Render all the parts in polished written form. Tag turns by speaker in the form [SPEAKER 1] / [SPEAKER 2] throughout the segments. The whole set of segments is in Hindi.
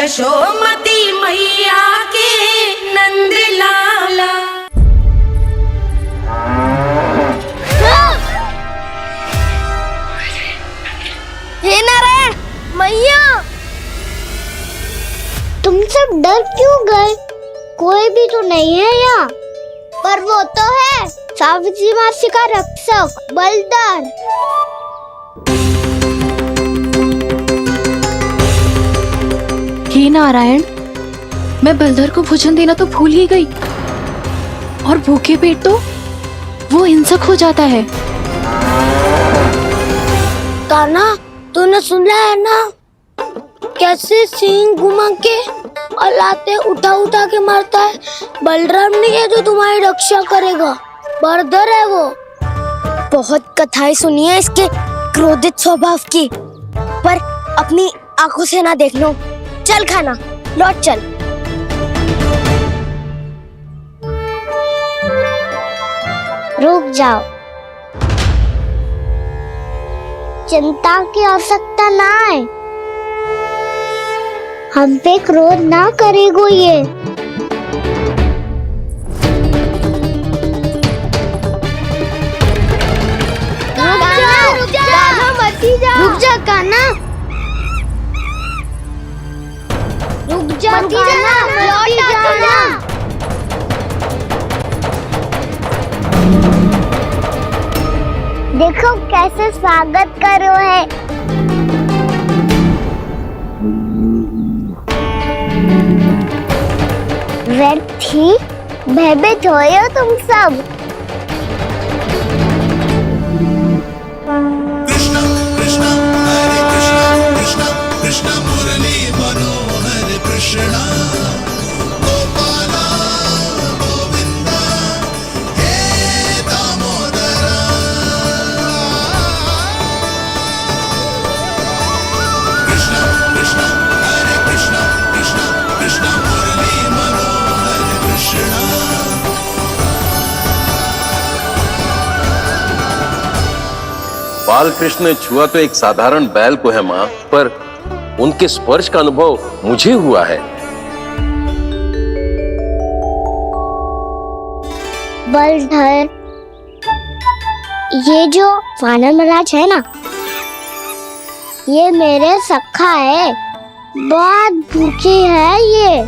[SPEAKER 1] यशोमती मैया के नंद लाला।
[SPEAKER 2] हे नारायण मैया, तुम सब डर क्यों गए? कोई भी तो नहीं है यहाँ। पर वो तो है, सावित्री मासी का रक्षक बलदार।
[SPEAKER 3] हे नारायण, मैं बलधर को भोजन देना तो भूल ही गई, और भूखे पेट तो वो हिंसक हो जाता है।
[SPEAKER 2] कान्हा, तूने सुना है ना कैसे सींग घुमा के और लाते उठा उठा के मारता है? बलराम नहीं है जो तुम्हारी रक्षा करेगा, बलधर है वो। बहुत कथाएं सुनी है इसके क्रोधित स्वभाव की, पर अपनी आंखों से ना देख लो। चल खाना, लौट चल। रुक जाओ, चिंता की आवश्यकता ना है। हम पे क्रोध ना करेगो ये। रुक जा कान्हा, रुक जा कान्हा, लौट जाना। देखो कैसे स्वागत करो है। व्यर्थ ही भयभीत हो तुम सब।
[SPEAKER 4] कृष्ण कृष्ण हरे कृष्ण, कृष्ण कृष्ण मुरली मनोहर कृष्ण, गोपाला गोविंदा हे दामोदरा। कृष्ण कृष्ण हरे कृष्ण, कृष्ण कृष्ण मुरली मनोहर कृष्ण।
[SPEAKER 5] बाल कृष्ण ने छुआ तो एक साधारण बैल को है माँ, पर उनके स्पर्श का अनुभव मुझे हुआ है।
[SPEAKER 2] बलधर, ये जो वानर महाराज है ना, ये मेरे सखा है। बहुत भूखे है ये,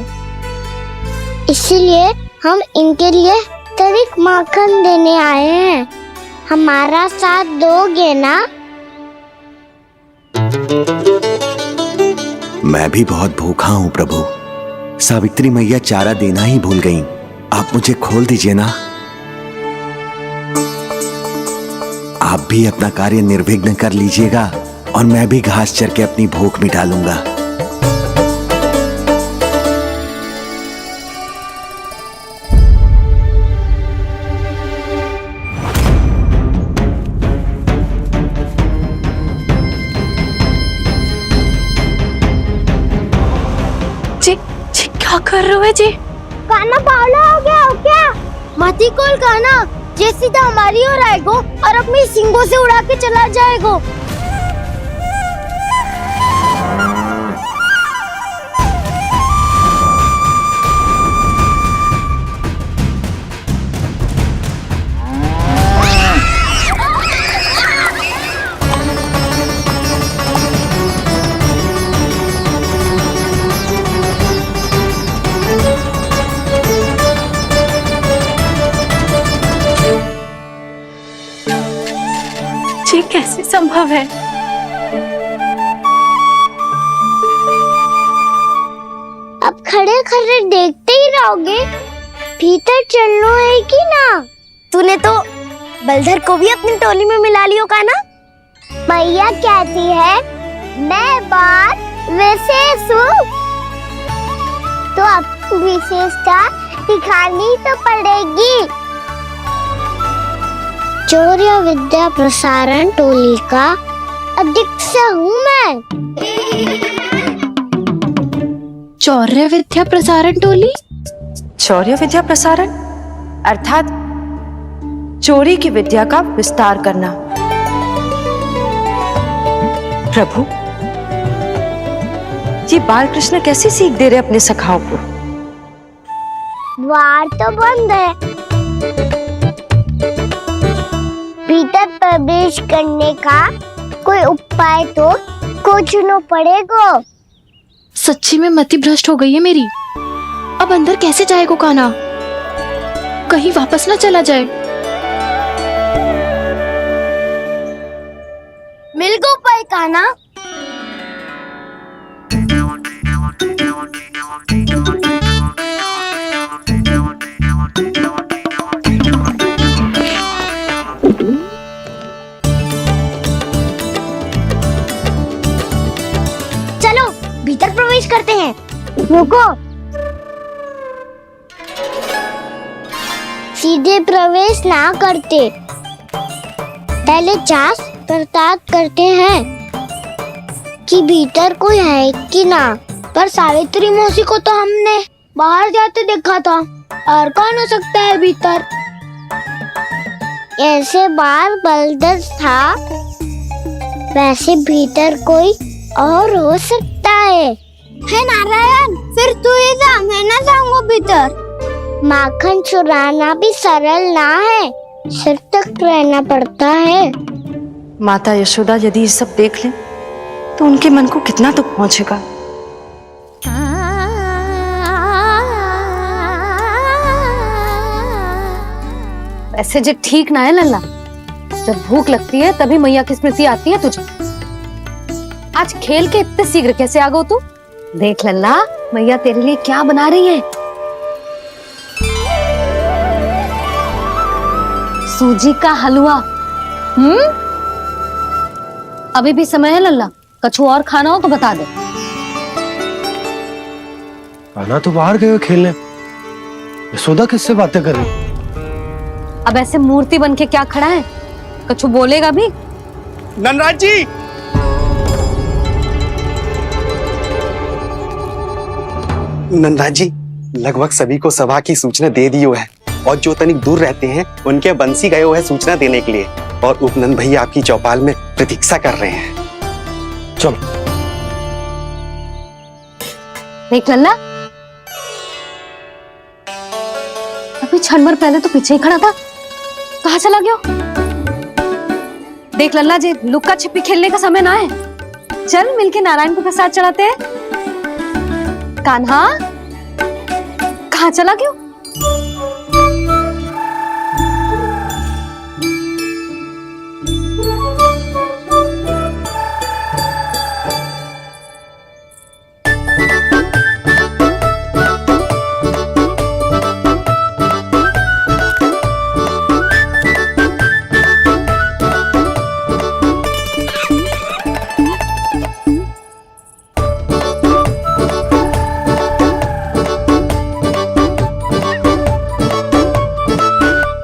[SPEAKER 2] इसलिए हम इनके लिए तरिक माखन देने आए हैं। हमारा साथ दोगे ना?
[SPEAKER 6] मैं भी बहुत भूखा हूँ प्रभु। सावित्री मैया चारा देना ही भूल गईं। आप मुझे खोल दीजिए ना। आप भी अपना कार्य निर्विघ्न कर लीजिएगा और मैं भी घास चर के अपनी भूख मिटा लूंगा।
[SPEAKER 3] क्या कर रहे हो जी?
[SPEAKER 2] कान्हा पागल हो गया हो क्या? मती कोल कान्हा, जे सीधा हमारी ओर आएगो और अपनी सींगों से उड़ा के चला जाएगो।
[SPEAKER 3] ये कैसे संभव है?
[SPEAKER 2] अब खड़े खड़े देखते ही रहोगे? भीतर चलना है कि ना? तूने तो बलधर को भी अपनी टोली में मिला लियो का ना? भैया कहती है मैं बात विशेष हूँ, तो अब विशेषता दिखानी तो पड़ेगी। चौर्य विद्या प्रसारण टोली का अध्यक्ष हूँ मैं।
[SPEAKER 3] चौर्य विद्या प्रसारण टोली?
[SPEAKER 7] चौर्य विद्या प्रसारण अर्थात चोरी की विद्या का विस्तार करना। प्रभु, ये बाल कृष्ण कैसी सीख दे रहे अपने सखाओं को?
[SPEAKER 2] द्वार तो बंद है, भीतर प्रवेश करने का कोई उपाय तो खोजना पड़ेगा।
[SPEAKER 3] सच्ची में मति भ्रष्ट हो गई है मेरी। अब अंदर कैसे जाएगा कान्हा? कहीं वापस ना चला जाए।
[SPEAKER 2] मिल गो उपाय कान्हा। चलो भीतर प्रवेश करते हैं। रुको, सीधे प्रवेश ना करते, पहले जांच पड़ताल करते हैं कि भीतर कोई है कि ना। पर सावित्री मौसी को तो हमने बाहर जाते देखा था, और कौन हो सकता है भीतर? ऐसे बार बलदर था, वैसे भीतर कोई और हो सकता है नारायण, फिर तू ही जा, मैं ना जाऊंगा भीतर। माखन चुराना भी सरल ना है, सिर तक रहना पड़ता है।
[SPEAKER 7] माता यशोदा यदि ये सब देख लें तो उनके मन को कितना दुख पहुंचेगा।
[SPEAKER 8] ऐसे जो ठीक ना है लल्ला, जब भूख लगती है तभी मैया की स्मृति आती है तुझे। आज खेल के इतने शीघ्र कैसे आ गो तू? देख लल्ला, मैया तेरे लिए क्या बना रही है। सूजी का हलवा। अभी भी समय है लल्ला, कछु और खाना हो तो बता दे।
[SPEAKER 9] कान्हा तो बाहर गए हो खेलने, यशोदा किससे बातें कर रही?
[SPEAKER 8] अब ऐसे मूर्ति बन के क्या खड़ा है, कछु बोलेगा भी?
[SPEAKER 10] नंदराज जी, नंदराज जी, लगभग सभी को सभा की सूचना दे दी है, और जो तनिक दूर रहते हैं उनके बंसी गए हुए सूचना देने के लिए, और उपनंद भैया आपकी चौपाल में प्रतीक्षा कर रहे हैं। चलो।
[SPEAKER 8] देख लल्ला, अभी क्षण भर पहले तो पीछे ही खड़ा था, कहाँ चला गया? देख लल्ला जी, लुक्का छिपी खेलने का समय ना है, चल मिलके नारायण को प्रसाद चढ़ाते हैं। कान्हा, कहाँ चला गया?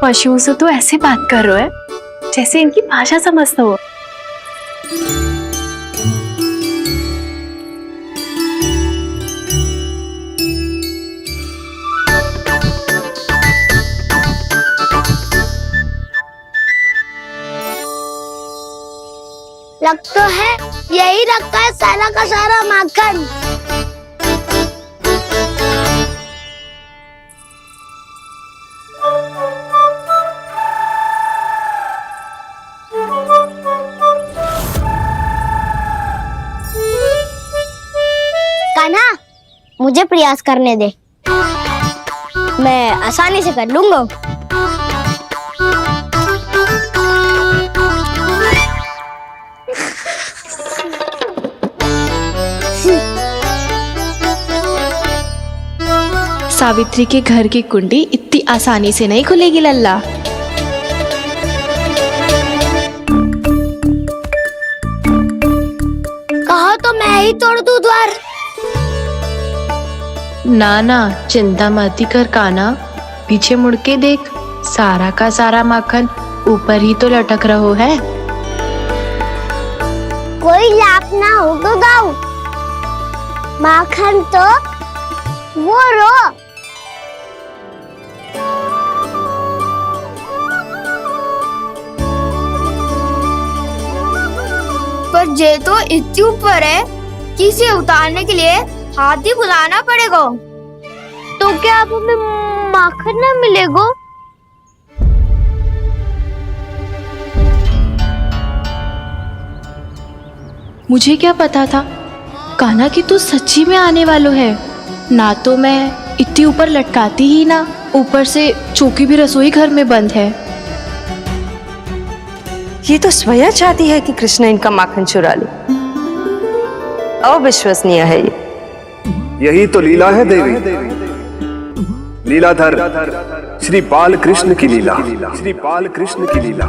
[SPEAKER 3] पशुओं से तो ऐसे बात कर रहे हो जैसे इनकी भाषा समझते हो।
[SPEAKER 2] लग तो है यही रखा है सारा का सारा माखन। कान्हा, मुझे प्रयास करने दे, मैं आसानी से कर लूंगा।
[SPEAKER 3] सावित्री के घर की कुंडी इतनी आसानी से नहीं खुलेगी लल्ला।
[SPEAKER 2] कहा तो मैं ही तोड़ दूं द्वार।
[SPEAKER 3] ना ना, चिंता मत कर कान्हा, पीछे मुड़ के देख, सारा का सारा माखन ऊपर ही तो लटक रहो है।
[SPEAKER 2] कोई लाभ ना होगा गाँव, माखन तो वो रो। पर जे तो इतनी ऊपर है धरती से उतारने के लिए हाथी बुलाना पड़ेगा। तो क्या अब हमें माखन न मिलेगा?
[SPEAKER 3] मुझे क्या पता था कान्हा कि तू सच्ची में आने वालो है। ना तो मैं इतनी ऊपर लटकाती ही ना, ऊपर से चौकी भी रसोई घर में बंद है।
[SPEAKER 7] ये तो स्वयं चाहती है कि कृष्ण इनका माखन चुरा ले। अविश्वसनीय है ये।
[SPEAKER 11] यही तो लीला है देवी, लीलाधर श्री बाल कृष्ण की लीला, श्री बाल कृष्ण की लीला।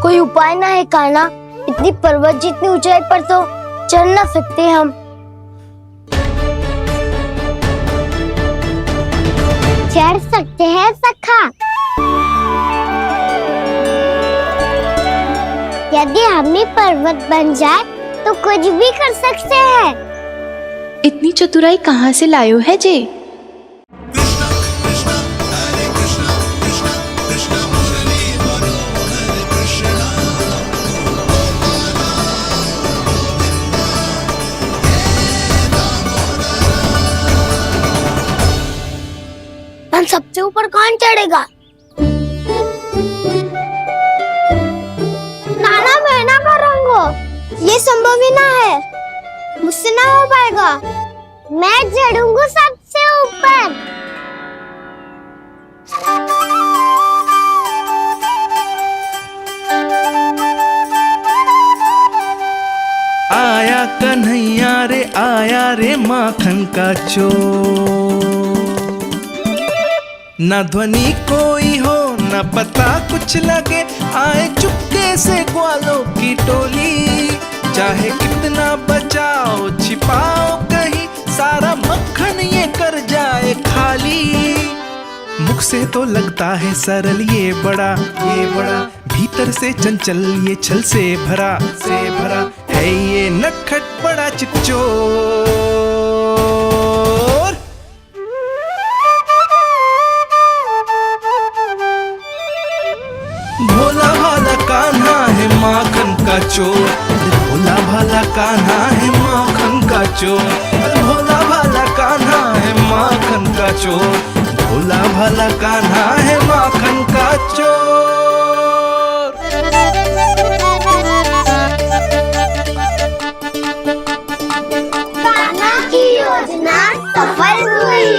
[SPEAKER 2] कोई उपाय ना है कान्हा? इतनी पर्वत जितनी ऊंचाई पर तो चढ़ ना सकते हम। चढ़ सकते हैं सखा, यदि हम ही पर्वत बन जाए तो कुछ भी कर सकते हैं।
[SPEAKER 3] इतनी चतुराई कहाँ से लायो है जे?
[SPEAKER 2] हम सबसे ऊपर कौन चढ़ेगा? नाना मैं ना करूँगा, ये संभव ही ना है, मुझसे ना हो पाएगा। मैं चढ़ूंगा सबसे ऊपर।
[SPEAKER 4] आया कन्हैया रे आया रे माखन का चोर, न ध्वनि कोई हो न पता कुछ लगे, आए चुपके से ग्वालों की टोली। चाहे कितना बचाओ छिपाओ कहीं, सारा मक्खन ये कर जाए खाली। मुख से तो लगता है सरल ये बड़ा, भीतर से चंचल ये छल से भरा है ये नटखट बड़ा चिच्चोर। भोला भाला कान्हा है माखन का चोर, भोला भाला कान्हा है माखन का चोर, भोला भाला कान्हा है माखन का चोर, भोला भाला कान्हा है माखन का चोर।
[SPEAKER 2] कान्हा की योजना सफल हुई,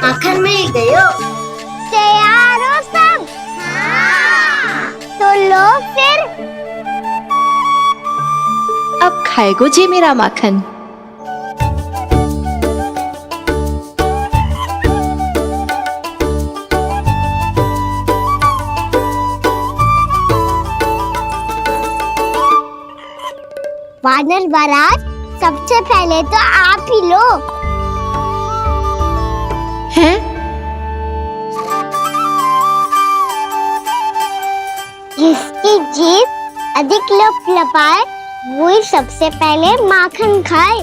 [SPEAKER 2] माखन मिल गयो। तैयार हो सब? हाँ। तो लो फिर।
[SPEAKER 3] अब खाएगो जे मेरा माखन।
[SPEAKER 2] वानर महाराज, सबसे पहले तो आप ही लो।
[SPEAKER 3] हैं?
[SPEAKER 2] जिसकी जीभ अधिक लपलपाए वही सबसे पहले माखन खाए।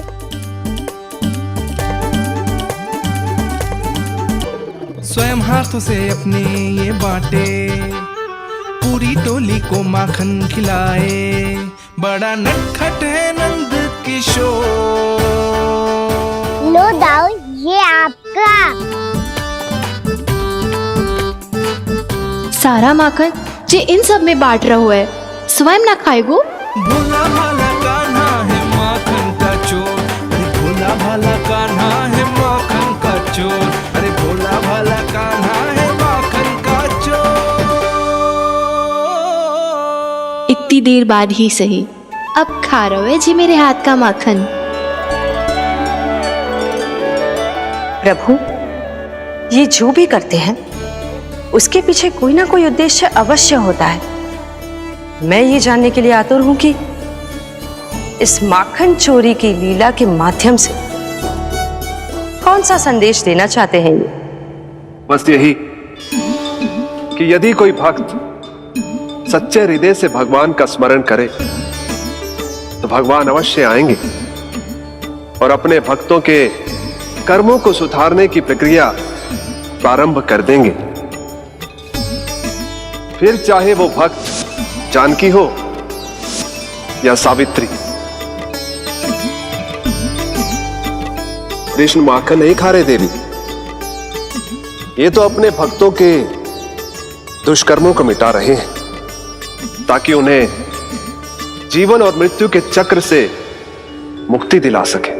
[SPEAKER 4] स्वयं हाथों से अपने ये बांटे, पूरी टोली को माखन खिलाए, बड़ा नटखट है नंद किशोर।
[SPEAKER 2] लो दाऊ, ये आपका।
[SPEAKER 3] सारा माखन जे इन सब में बांट रहो है, स्वयं ना खाएगो।
[SPEAKER 4] भोला भाला कान्हा है माखन का चोर, अरे भोला भाला कान्हा है माखन का चोर, अरे भोला भाला कान्हा है माखन का चोर।
[SPEAKER 3] इतनी देर बाद ही सही, अब खा रहो है जी मेरे हाथ का माखन।
[SPEAKER 7] प्रभु, ये जो भी करते हैं उसके पीछे कोई ना कोई उद्देश्य अवश्य होता है। मैं ये जानने के लिए आतुर हूं कि इस माखन चोरी की लीला के माध्यम से कौन सा संदेश देना चाहते हैं ये।
[SPEAKER 11] बस यही कि यदि कोई भक्त सच्चे हृदय से भगवान का स्मरण करे तो भगवान अवश्य आएंगे और अपने भक्तों के कर्मों को सुधारने की प्रक्रिया प्रारंभ कर देंगे। फिर चाहे वो भक्त जानकी हो या सावित्री, कृष्ण माखन नहीं खा रहे देवी, ये तो अपने भक्तों के दुष्कर्मों को मिटा रहे हैं ताकि उन्हें जीवन और मृत्यु के चक्र से मुक्ति दिला सके।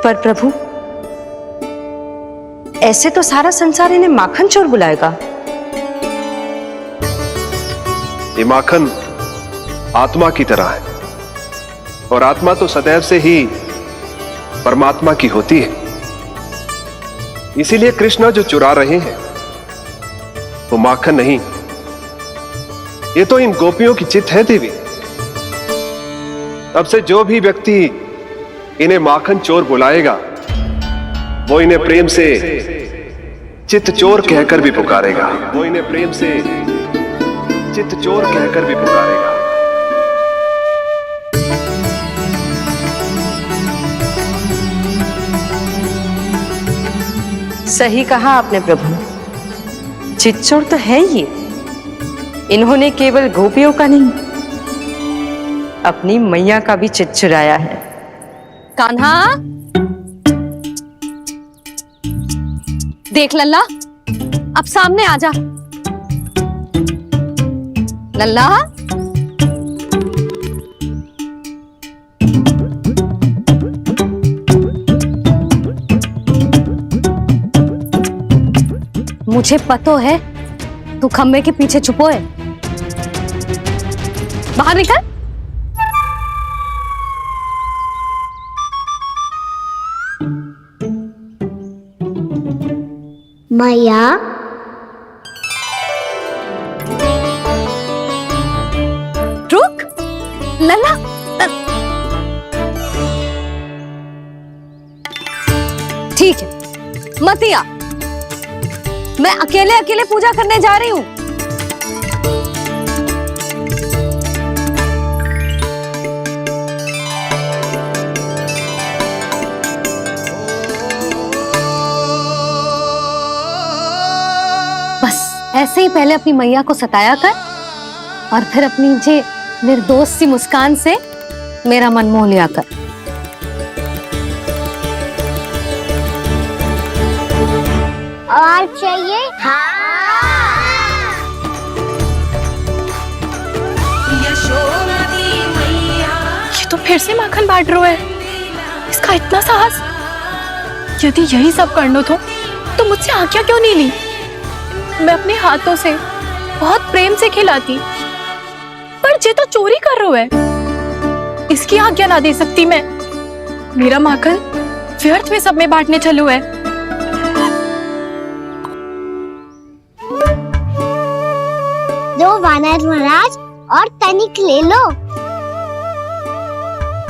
[SPEAKER 7] पर प्रभु, ऐसे तो सारा संसार इन्हें माखन चोर बुलाएगा।
[SPEAKER 11] ये माखन आत्मा की तरह है और आत्मा तो सदैव से ही परमात्मा की होती है। इसीलिए कृष्ण जो चुरा रहे हैं वो माखन नहीं, ये तो इन गोपियों की चित्त है देवी। अब से जो भी व्यक्ति इन्हें माखन चोर बुलाएगा वो इन्हें प्रेम से चित्त चोर कहकर भी पुकारेगा। वो इन्हें प्रेम से चित्त चोर कहकर भी पुकारेगा।
[SPEAKER 7] सही कहा आपने प्रभु, चित्त चोर तो है ये। इन्होंने केवल गोपियों का नहीं, अपनी मैया का भी चित्त चुराया है।
[SPEAKER 8] कान्हा, देख लल्ला, अब सामने आ जा। लल्ला, मुझे पतो है तू खम्बे के पीछे छुपो है। बाहर निकल।
[SPEAKER 2] मैया,
[SPEAKER 8] रुक लल्ला, ठीक है मत आ, मैं अकेले अकेले पूजा करने जा रही हूँ। ऐसे ही पहले अपनी मैया को सताया कर और फिर अपनी जे निर्दोष सी मुस्कान से मेरा मन मोह लिया कर।
[SPEAKER 2] और चाहिए?
[SPEAKER 3] ये तो फिर से माखन बांट रहा है। इसका इतना साहस। यदि यही सब करना तो मुझसे आज्ञा क्यों नहीं ली? मैं अपने हाथों से बहुत प्रेम से खिलाती, पर जे तो चोरी कर रहा है। इसकी आज्ञा ना दे सकती मैं। मेरा माखन व्यर्थ में सब में बांटने चलू है।
[SPEAKER 2] दो वानर महाराज और तनिक ले लो।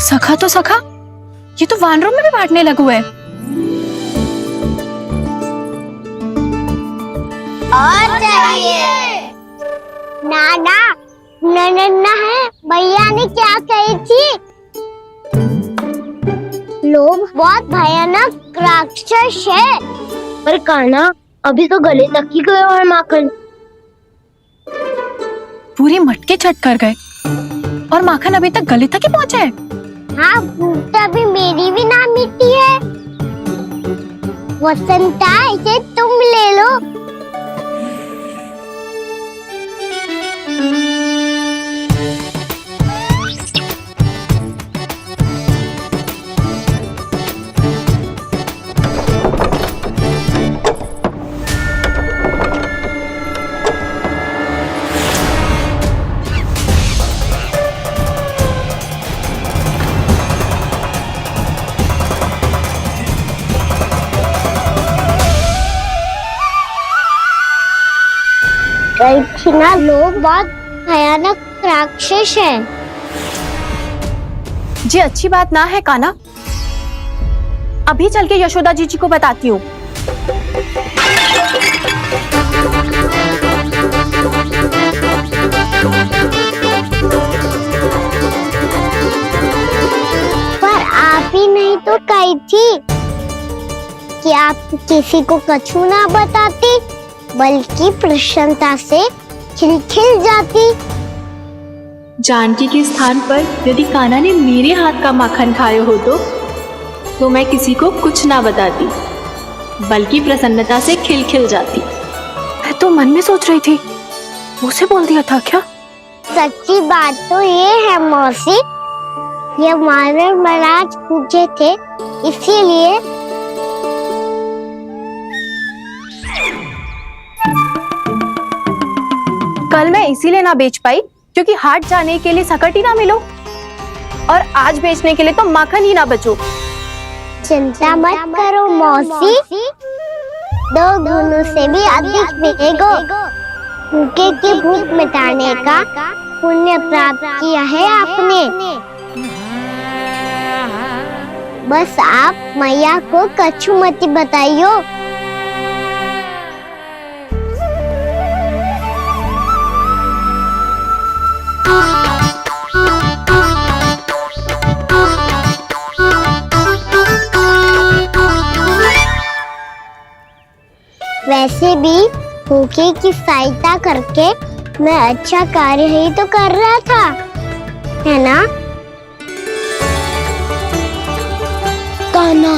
[SPEAKER 3] सखा तो सखा, ये तो वानरों में भी बांटने लगू है।
[SPEAKER 2] और चाहिए? नाना, नन्ना है, भैया ने क्या कही थी? लोभ बहुत भयानक राक्षस है। पर कान्हा, अभी तो गले तक ही गया है माखन।
[SPEAKER 3] पूरी मटके चट कर गए और माखन अभी तक गले तक ही पहुंचा है।
[SPEAKER 2] हाँ, भूख तभी मेरी भी ना मिटी है। वसंता, इसे तुम ले लो। ना, लोग बहुत भयानक राक्षस हैं।
[SPEAKER 3] जी अच्छी बात ना है कान्हा। अभी चल के यशोदा जी को बताती हूँ।
[SPEAKER 2] पर आप ही नहीं तो कही थी कि आप किसी को कछु ना बताती, बल्कि प्रसन्नता से खिलखिल जाती।
[SPEAKER 3] जानकी के स्थान पर यदि कान्हा ने मेरे हाथ का माखन खाया हो तो मैं किसी को कुछ ना बताती, बल्कि प्रसन्नता से खिलखिल जाती। मैं तो मन में सोच रही थी, मुंह से बोल दिया था क्या?
[SPEAKER 2] सच्ची बात तो ये है मौसी, ये मानव महाराज पूछे थे, इसीलिए
[SPEAKER 3] कल मैं इसीलिए ना बेच पाई क्योंकि हाट जाने के लिए सकट ही ना मिलो, और आज बेचने के लिए तो माखन ही ना बचो।
[SPEAKER 2] चिंता मत करो मौसी, 2 गुनों से भी अधिक मिलेगा। भूखे की भूख मिटाने का पुण्य प्राप्त किया है आपने। बस आप मैया को कछु मत बताइयो। वैसे भी भूखे की सहायता करके मैं अच्छा कार्य ही तो कर रहा था, है ना? कान्हा,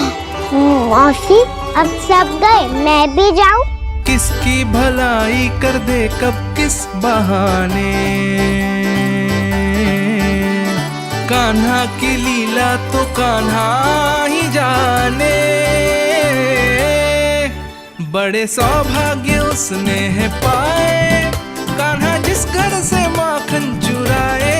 [SPEAKER 2] मौसी अब सब गए, मैं भी जाऊं?
[SPEAKER 4] किसकी भलाई कर दे कब किस बहाने, कान्हा की लीला तो कान्हा ही जाने। बड़े सौभाग्य उसने है पाए, कान्हा जिस घर से माखन चुराए।